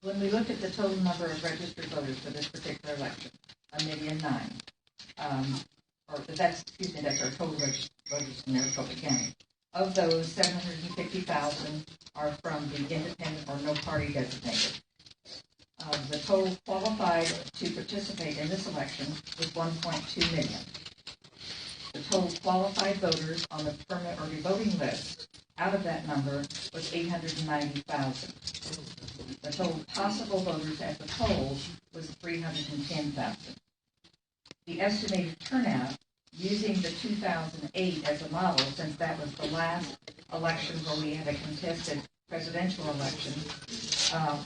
When we looked at the total number of registered voters for this particular election, 1,009,000, that's our total registered voters in Maricopa County. Of those, 750,000 are from the independent or no party designated. The total qualified to participate in this election was 1.2 million. The total qualified voters on the permanent early voting list out of that number was 890,000. The total possible voters at the polls was 310,000. The estimated turnout using the 2008 as a model, since that was the last election where we had a contested presidential election,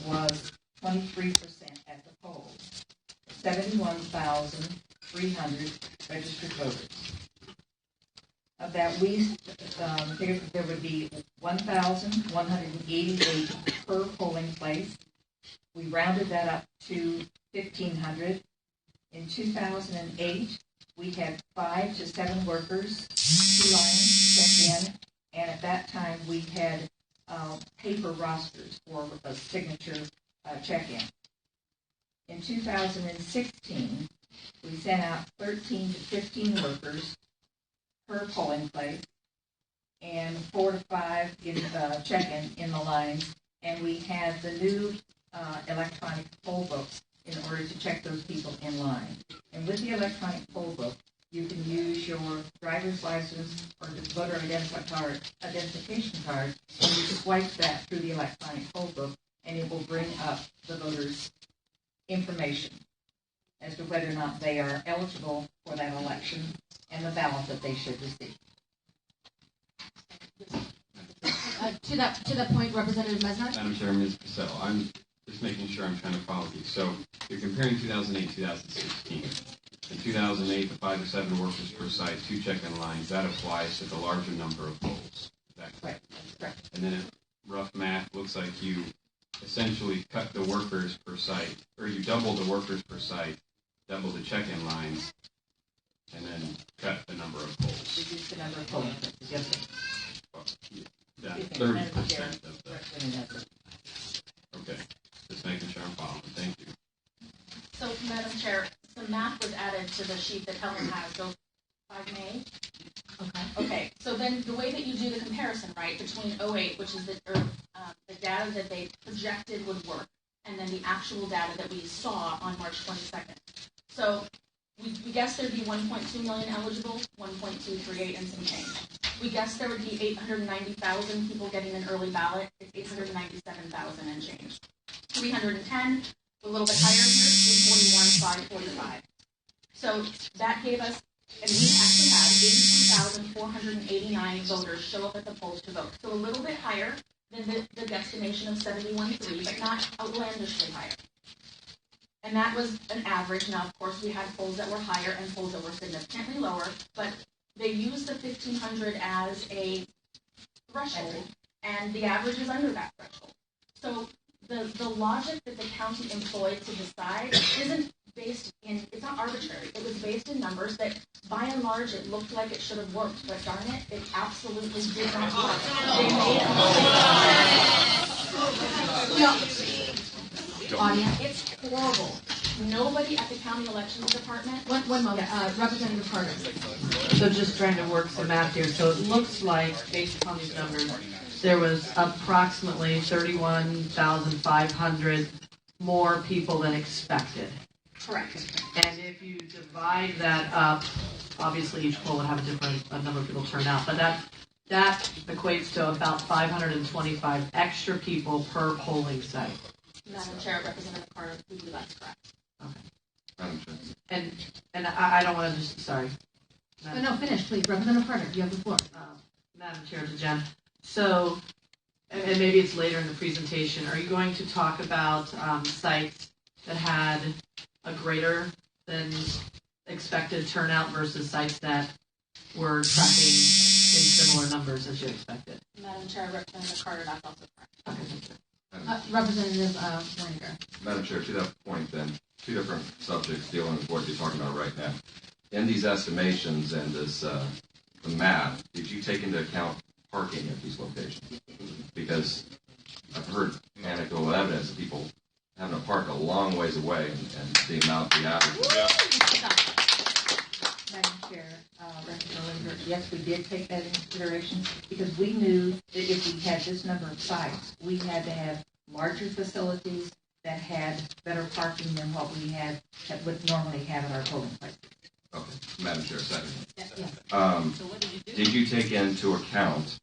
was 23% at the polls, 71,300 registered voters. Of that, there would be 1,188 per polling place. We rounded that up to 1,500. In 2008, we had 5 to 7 workers, 2 lines check in, and at that time we had paper rosters for a signature check-in. In 2016, we sent out 13 to 15 workers per polling place and 4 to 5 in check-in in the lines, and we had the new electronic poll books in order to check those people in line. And with the electronic poll book, you can use your driver's license or the voter identification card, and you swipe that through the electronic poll book, and it will bring up the voters' information as to whether or not they are eligible for that election and the ballot that they should receive. To that point, Representative Mesnard? Madam Chair, Ms. Purcell, I'm just making sure I'm trying to follow you. So you're comparing 2008, 2016. In 2008, the 5 to 7 workers per site, 2 check-in lines, that applies to the larger number of polls. Is that correct? That's correct. And then rough math looks like you essentially cut the workers per site, or you double the workers per site, double the check-in lines, and then cut the number of polls. Reduce the number of polling places, yes, sir. Down to 30% of the... Okay, just making sure I'm following. Thank you. So, Madam Chair, some math was added to the sheet that Helen has. So, if I may. Okay. So then the way that you do the comparison, right, between 08, which is the data that they projected would work, and then the actual data that we saw on March 22nd. So we guessed there'd be 1.2 million eligible, 1.238 and some change. We guessed there would be 890,000 people getting an early ballot. It's 897,000 and change. 310, a little bit higher here, 341,545. So that gave us, and we actually had 82,489 voters show up at the polls to vote. So a little bit higher than the guesstimation of 71.3, but not outlandishly higher. And that was an average. Now, of course, we had polls that were higher and polls that were significantly lower, but they used the 1,500 as a threshold, and the average is under that threshold. So the logic that the county employed to decide isn't based in, it's not arbitrary. It was based in numbers that, by and large, it looked like it should have worked, but darn it, it absolutely did not work. They made audience. It's horrible. Nobody at the county elections department. One moment, Representative Carter. So just trying to work some math here. So it looks like, based upon these numbers, there was approximately 31,500 more people than expected. Correct. And if you divide that up, obviously each poll would have a different number of people turn out, but that equates to about 525 extra people per polling site. Madam Chair, Representative Carter, we believe that's correct. Okay. Madam Chair. And I don't want to just, sorry. No, finish, please. Representative Carter, you have the floor. Madam Chair, to Jen. So, and maybe it's later in the presentation, are you going to talk about sites that had a greater than expected turnout versus sites that were tracking in similar numbers as you expected? Madam Chair, Representative Carter, that's also correct. Okay, thank you. Representative Wieninger. Madam Chair, to that point then, two different subjects dealing with what you're talking about right now. In these estimations and this the math, did you take into account parking at these locations? Because I've heard anecdotal evidence that people park a long ways away, and the amount the average. Madam Chair, Representative Linder, yes, we did take that into consideration because we knew that if we had this number of sites, we had to have larger facilities that had better parking than what we had that would normally have at our polling place. Okay, Madam Chair, second. Yes. Did you take into account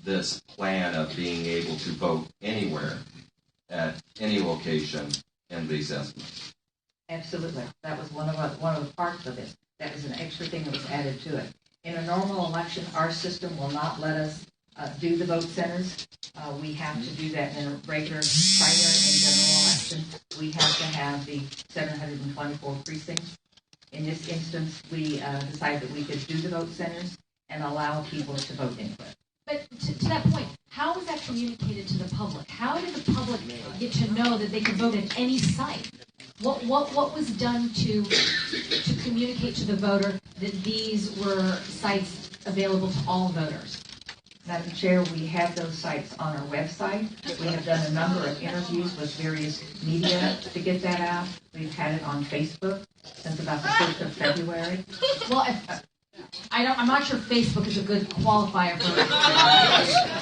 this plan of being able to vote anywhere at any location in these estimates? Absolutely. That was one of the parts of it. That was an extra thing that was added to it. In a normal election, our system will not let us do the vote centers. We have to do that in a regular primary and general election. We have to have the 724 precincts. In this instance, we decided that we could do the vote centers and allow people to vote anywhere. But to that point, how was that communicated to the public? How did the public get to know that they could vote at any site? What was done to communicate to the voter that these were sites available to all voters? Madam Chair, we have those sites on our website. We have done a number of interviews with various media to get that out. We've had it on Facebook since about the 1st of February. Well, I'm not sure Facebook is a good qualifier for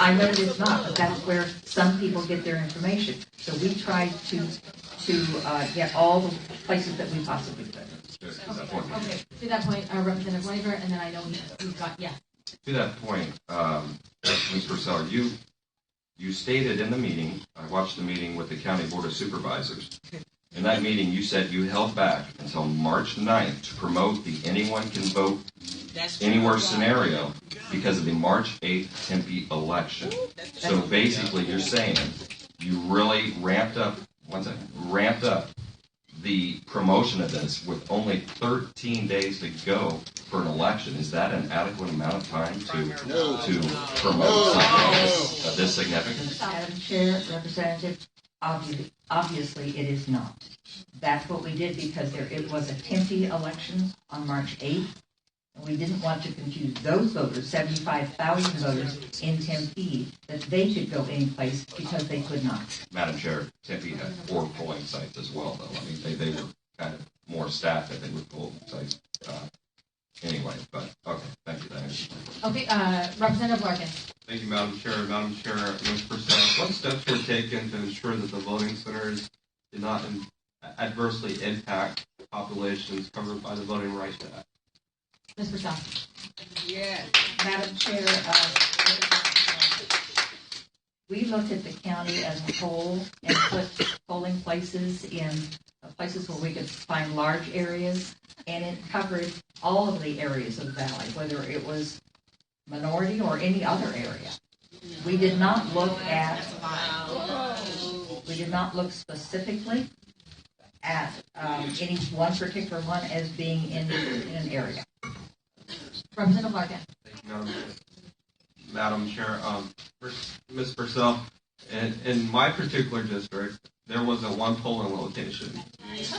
I know it is not, but that's where some people get their information. So we tried to get all the places that we possibly could. Okay, to that point, Representative Laver, and then I know we've got, yeah. To that point, Ms. Purcell, you stated in the meeting, I watched the meeting with the County Board of Supervisors. In that meeting, you said you held back until March 9th to promote the anyone can vote anywhere scenario because of the March 8th Tempe election. So basically, you're saying you really ramped up the promotion of this with only 13 days to go for an election. Is that an adequate amount of time to promote something of this significance? Madam Chair, Representative, obviously it is not. That's what we did because it was a Tempe election on March 8th. And we didn't want to confuse those voters, 75,000 voters in Tempe, that they could go any place because they could not. Madam Chair, Tempe had 4 polling sites as well, though. I mean, they were kind of more staffed, I think, with polling sites anyway. But, okay, thank you. Okay, Representative Larkin. Thank you, Madam Chair. Madam Chair, Ms. Purcell, what steps were taken to ensure that the voting centers did not adversely impact populations covered by the Voting Rights Act? Ms. Purcell. Yes. Madam Chair, we looked at the county as a whole and put polling places in places where we could find large areas, and it covered all of the areas of the valley, whether it was minority or any other area. We did not look specifically at any one particular one as being in an area. Representative Larkin. Madam Chair, Ms. Purcell, in my particular district, there was a one polling location.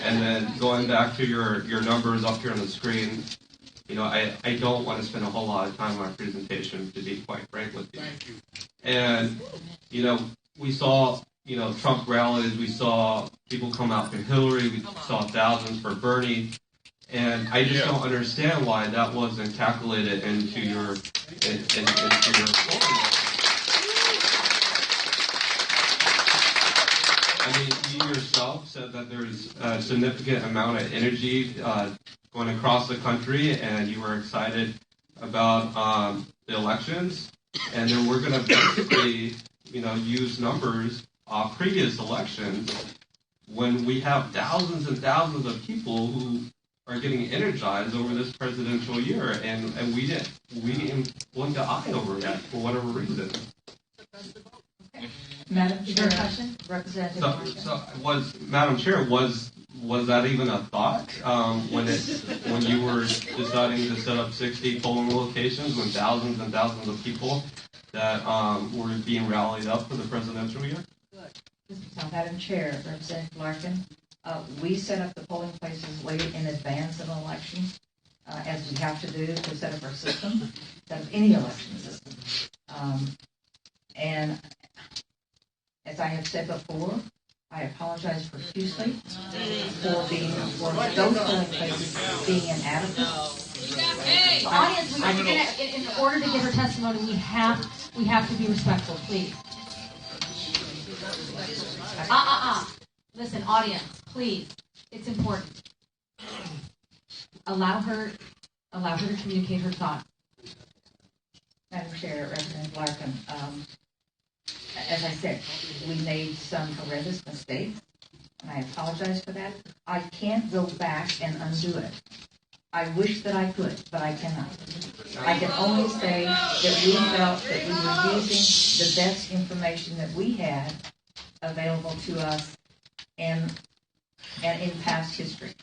And then going back to your numbers up here on the screen, I don't want to spend a whole lot of time on my presentation, to be quite frank with you. Thank you. And, we saw, Trump rallies, we saw people come out for Hillary, we saw thousands for Bernie. And I just don't understand why that wasn't calculated into your formula. I mean, you yourself said that there's a significant amount of energy going across the country, and you were excited about the elections. And then we're going to basically, use numbers of previous elections when we have thousands and thousands of people who are getting energized over this presidential year, and we didn't blink the eye over that for whatever reason. Madam Chair, Representative. Madam Chair, was that even a thought when you were deciding to set up 60 polling locations when thousands and thousands of people that were being rallied up for the presidential year? Madam Chair, Representative Larkin, we set up the polling places way in advance of an election, as we have to do to set up our system, set up any election system. And as I have said before, I apologize profusely for those polling places being inadequate. Audience, in order to get her testimony, we have to be respectful, please. Listen, audience, please. It's important. Allow her to communicate her thoughts. Madam Chair, Representative Larkin, as I said, we made some horrendous mistakes, and I apologize for that. I can't go back and undo it. I wish that I could, but I cannot. I can only say that we felt that we were using the best information that we had available to us and in past history.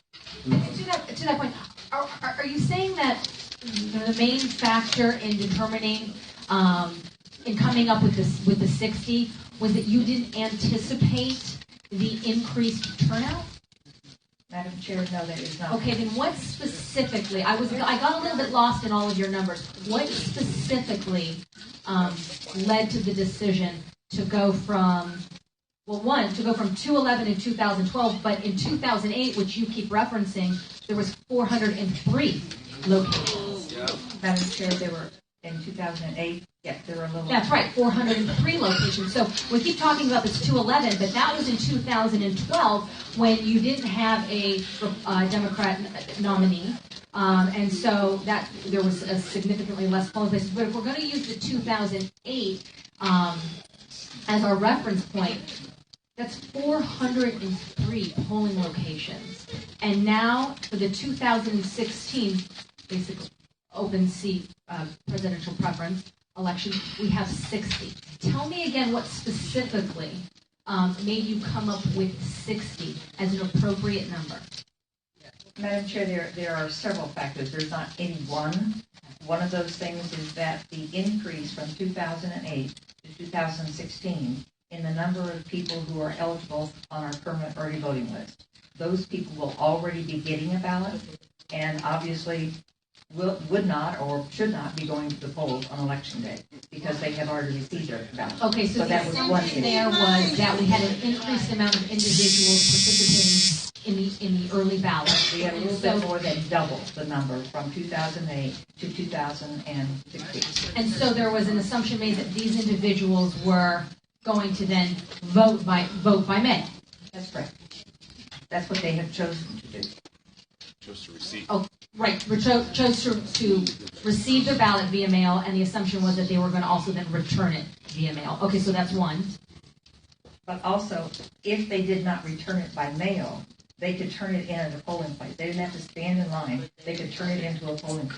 To that point, are you saying that the main factor in determining, in coming up with the 60, was that you didn't anticipate the increased turnout? Madam Chair, no, that is not. Okay, then what specifically? I got a little bit lost in all of your numbers. What specifically led to the decision to go from? Well, to go from 211 in 2012, but in 2008, which you keep referencing, there was 403 locations. Madam Chair, there were, in 2008, yes, there were a little... That's right, 403 locations. So we keep talking about this 211, but that was in 2012 when you didn't have a Democrat nominee. And so that there was a significantly less polling places. But if we're going to use the 2008 as our reference point, that's 403 polling locations. And now for the 2016, basically, open seat presidential preference election, we have 60. Tell me again what specifically made you come up with 60 as an appropriate number. Madam Chair, there are several factors. There's not any one. One of those things is that the increase from 2008 to 2016 in the number of people who are eligible on our permanent early voting list. Those people will already be getting a ballot and obviously would not or should not be going to the polls on election day because they have already received their ballot. Okay, so the that was one issue. assumption there was that we had an increased amount of individuals participating in the early ballot. We had a little bit more than double the number from 2008 to 2016. And so there was an assumption made that these individuals were going to then vote by mail. That's correct. That's what they have chosen to do. Chose to receive. Oh, right. Chose to receive their ballot via mail, and the assumption was that they were going to also then return it via mail. Okay, so that's one. But also, if they did not return it by mail, they could turn it in at a polling place. They didn't have to stand in line. They could turn it into a polling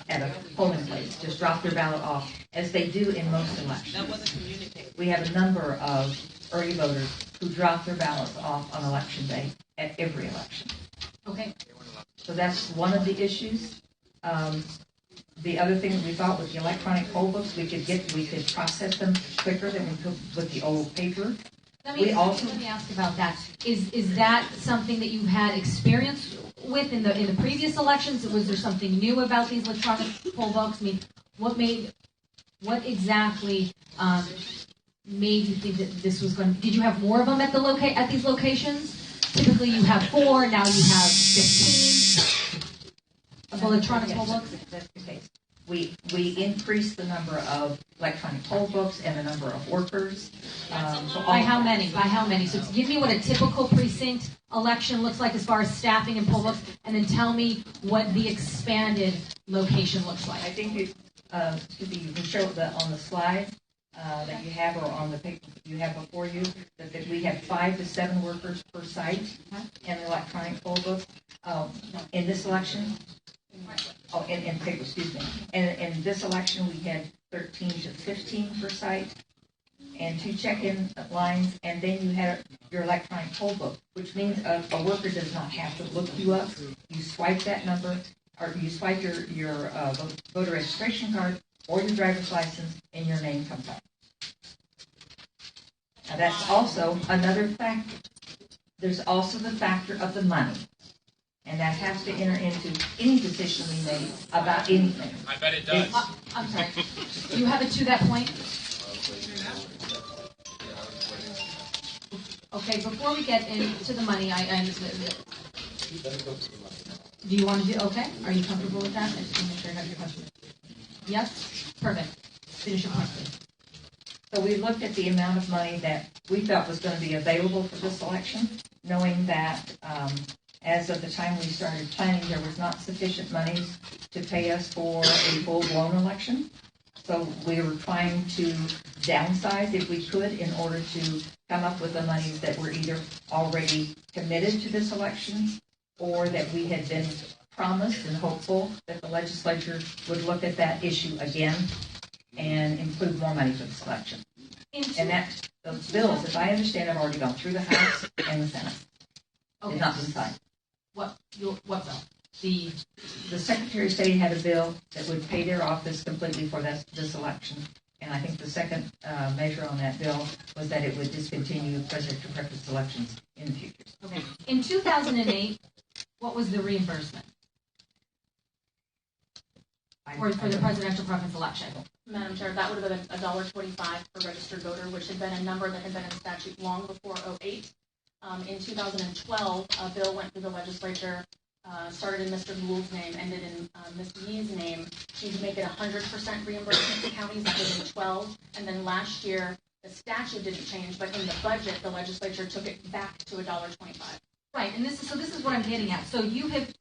place. Just drop their ballot off, as they do in most elections. That wasn't communicated. We have a number of early voters who drop their ballots off on election day at every election. Okay. So that's one of the issues. The other thing that we thought with the electronic poll books, we could process them quicker than we could with the old paper. Let me ask about that. Is that something that you had experience with in the previous elections? Was there something new about these electronic poll books? I mean, what exactly made you think that this was going? Did you have more of them at these locations? Typically, you have 4. Now you have 15 of electronic poll books. That's the case. We increased the number of electronic poll books and the number of workers. By how many? By how many? So give me what a typical precinct election looks like as far as staffing and poll books, and then tell me what the expanded location looks like. I think you can show on the slide that you have, or on the paper you have before you, that we have 5 to 7 workers per site in the electronic poll books. In this election, in paper, excuse me. And in this election, we had 13 to 15 per site, and 2 check-in lines, and then you had your electronic poll book, which means a worker does not have to look you up. You swipe that number, or you swipe your voter registration card or your driver's license, and your name comes up. Now that's also another factor. There's also the factor of the money. And that has to enter into any decision we make about anything. I bet it does. I'm sorry. Do you have it to that point? Okay, before we get into the money, do you want to do, okay? Are you comfortable with that? I just want to make sure I have your question. Yes? Perfect. Finish your point, please. So we looked at the amount of money that we felt was going to be available for this election, knowing that as of the time we started planning, there was not sufficient money to pay us for a full-blown election. So we were trying to downsize if we could in order to come up with the monies that were either already committed to this election or that we had been promised and hopeful that the legislature would look at that issue again and include more money for this election. And that those bills, as I understand, have already gone through the House and the Senate. Okay. They've not been signed. What bill? The Secretary of State had a bill that would pay their office completely for this election. And I think the second measure on that bill was that it would discontinue presidential preference elections in the future. Okay. In 2008, what was the reimbursement for the presidential preference election? Madam Chair, that would have been $1.25 per registered voter, which had been a number that had been in statute long before '08. In 2012, a bill went through the legislature, started in Mr. Gould's name, ended in Ms. Yee's name, to make it 100% reimbursement to counties. That was in 12. And then last year, the statute didn't change, but in the budget, the legislature took it back to $1.25. Right, and this is what I'm getting at. So you have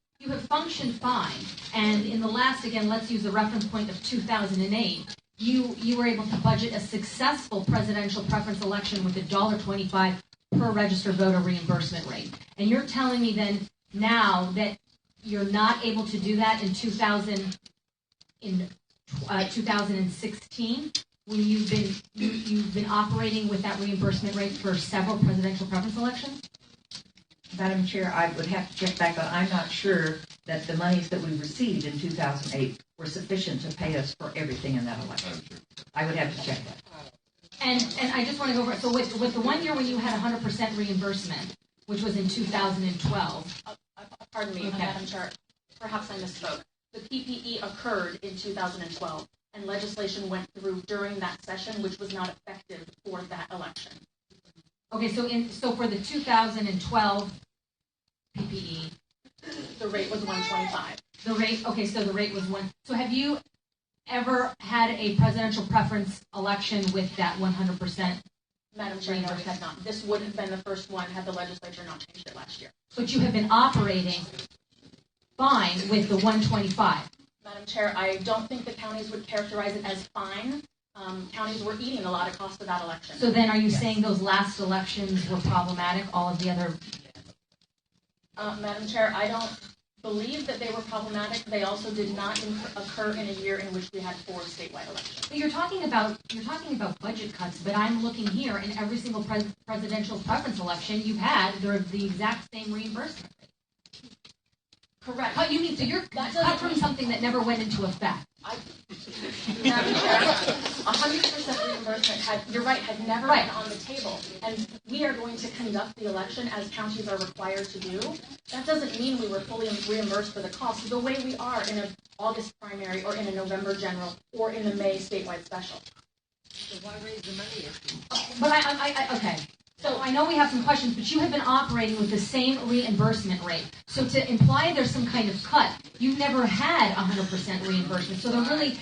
functioned fine, and in the last, again, let's use the reference point of 2008, you were able to budget a successful presidential preference election with $1.25 per registered voter reimbursement rate. And you're telling me then now that you're not able to do that in 2016 when you've been operating with that reimbursement rate for several presidential preference elections? Madam Chair, I would have to check back, but I'm not sure that the monies that we received in 2008 were sufficient to pay us for everything in that election. I would have to check that. And I just want to go over it. So with the 1 year when you had 100% reimbursement, which was in 2012. Pardon me, Okay. Madam Chair, perhaps I misspoke. The PPE occurred in 2012, and legislation went through during that session, which was not effective for that election. Okay, so for the 2012 PPE, The rate was $1.25. the rate was one. So have you ever had a presidential preference election with that 100%? Madam Chair, no, we have not. This would have been the first one had the legislature not changed it last year. But you have been operating fine with the 125. Madam Chair, I don't think the counties would characterize it as fine. Counties were eating a lot of cost of that election. So then are you saying those last elections were problematic, all of the other? Madam Chair, I don't believe that they were problematic. They also did not occur in a year in which we had 4 statewide elections. But you're talking about budget cuts, but I'm looking here in every single presidential preference election you've had, they're the exact same reimbursement rate. Correct. What you mean? So you're cut from something that never went into effect. Madam Chair, 100% reimbursement you're right, had never been on the table. And we are going to conduct the election as counties are required to do. That doesn't mean we were fully reimbursed for the cost the way we are in an August primary or in a November general or in the May statewide special. So why raise the money? But okay. So I know we have some questions, but you have been operating with the same reimbursement rate. So to imply there's some kind of cut, you've never had 100% reimbursement. So there really